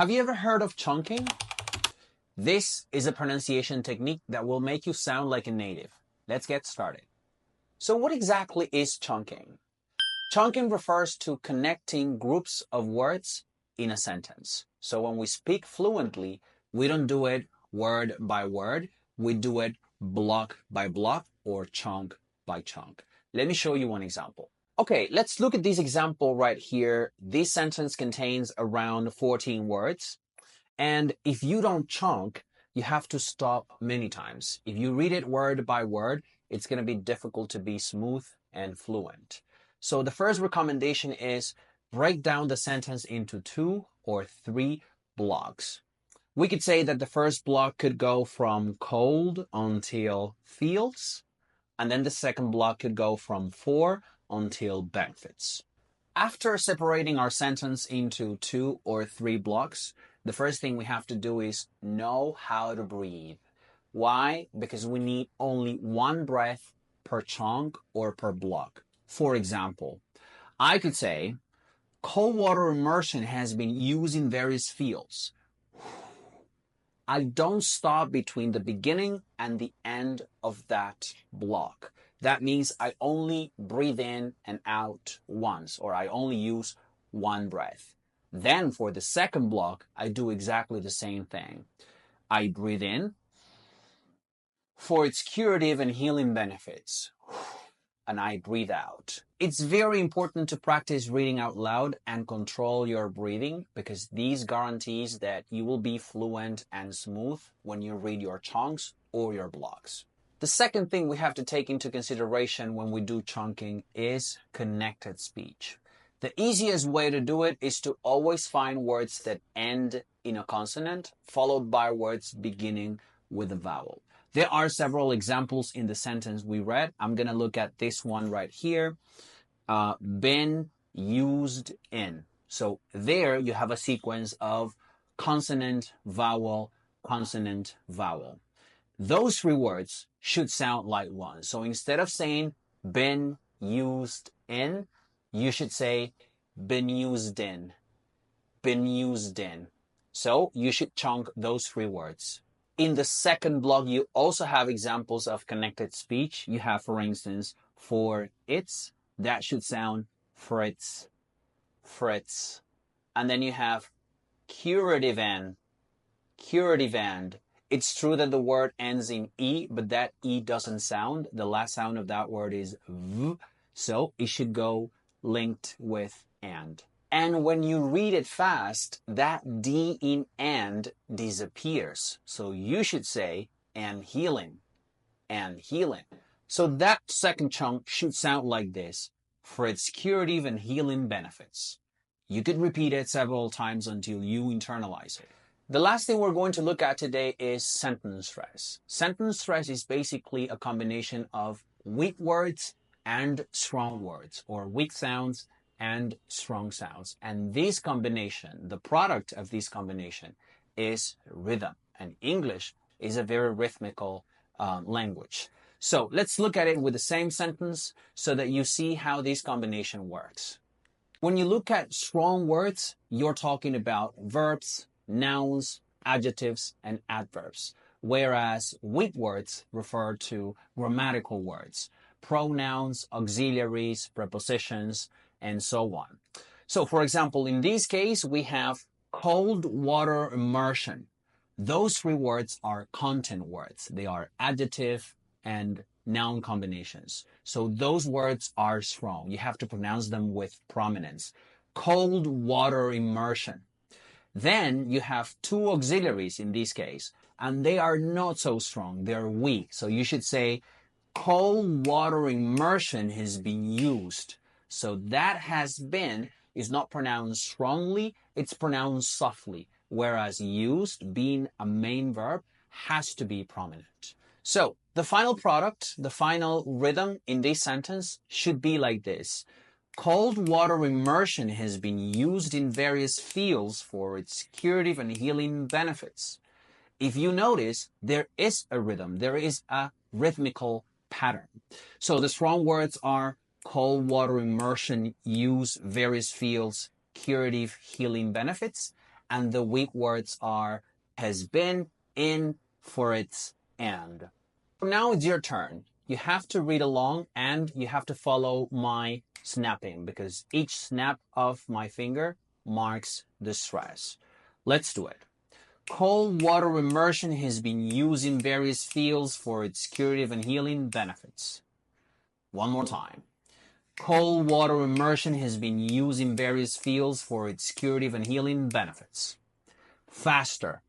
Have you ever heard of chunking? This is a pronunciation technique that will make you sound like a native. Let's get started. So what exactly is chunking? Chunking refers to connecting groups of words in a sentence. So when we speak fluently, we don't do it word by word. We do it block by block or chunk by chunk. Let me show you one example. Okay, let's look at this example right here. This sentence contains around 14 words. And if you don't chunk, you have to stop many times. If you read it word by word, it's going to be difficult to be smooth and fluent. So the first recommendation is break down the sentence into 2 or 3 blocks. We could say that the first block could go from cold until feels, and then the second block could go from for until benefits. After separating our sentence into 2 or 3 blocks, the first thing we have to do is know how to breathe. Why? Because we need only one breath per chunk or per block. For example, I could say, cold water immersion has been used in various fields. I don't stop between the beginning and the end of that block. That means I only breathe in and out once, or I only use one breath. Then for the second block, I do exactly the same thing. I breathe in for its curative and healing benefits, and I breathe out. It's very important to practice reading out loud and control your breathing, because these guarantees that you will be fluent and smooth when you read your chunks or your blocks. The second thing we have to take into consideration when we do chunking is connected speech. The easiest way to do it is to always find words that end in a consonant, followed by words beginning with a vowel. There are several examples in the sentence we read. I'm going to look at this one right here. Been, used, in. So there you have a sequence of consonant, vowel, consonant, vowel. Those 3 words should sound like one. So instead of saying been, used, in, you should say been used in, been used in. So you should chunk those 3 words. In the second block, you also have examples of connected speech. You have, for instance, for its, that should sound fritz, fritz. And then you have curative and, curative and. It's true that the word ends in E, but that E doesn't sound. The last sound of that word is V, so it should go linked with and. And when you read it fast, that D in and disappears. So you should say and healing, and healing. So that second chunk should sound like this, for its curative and healing benefits. You could repeat it several times until you internalize it. The last thing we're going to look at today is sentence stress. Sentence stress is basically a combination of weak words and strong words, or weak sounds and strong sounds. And this combination, the product of this combination, is rhythm. And English is a very rhythmical language. So let's look at it with the same sentence so that you see how this combination works. When you look at strong words, you're talking about verbs, nouns, adjectives, and adverbs, whereas weak words refer to grammatical words, pronouns, auxiliaries, prepositions, and so on. So, for example, in this case, we have cold water immersion. Those 3 words are content words. They are adjective and noun combinations. So those words are strong. You have to pronounce them with prominence. Cold water immersion. Then you have 2 auxiliaries in this case, and they are not so strong. They're weak. So you should say cold water immersion has been used. So that has been is not pronounced strongly, it's pronounced softly, whereas used, being a main verb, has to be prominent. So the final product, the final rhythm in this sentence should be like this. Cold water immersion has been used in various fields for its curative and healing benefits. If you notice, there is a rhythm, there is a rhythmical pattern. So the strong words are cold water immersion, use various fields, curative healing benefits. and the weak words are has been, in, for its, and. Now it's your turn. You have to read along and you have to follow my snapping because each snap of my finger marks the stress. Let's do it. Cold water immersion has been used in various fields for its curative and healing benefits. One more time. Cold water immersion has been used in various fields for its curative and healing benefits. Faster.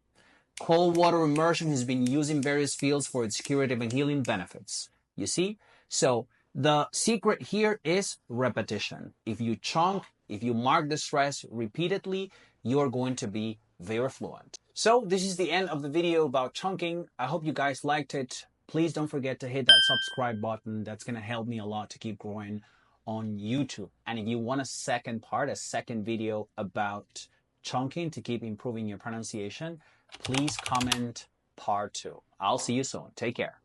Cold water immersion has been used in various fields for its curative and healing benefits. You see? So the secret here is repetition. If you chunk, if you mark the stress repeatedly, you're going to be very fluent. So this is the end of the video about chunking. I hope you guys liked it. Please don't forget to hit that subscribe button. That's going to help me a lot to keep growing on YouTube. And if you want a second video about chunking to keep improving your pronunciation, please comment part 2. I'll see you soon. Take care.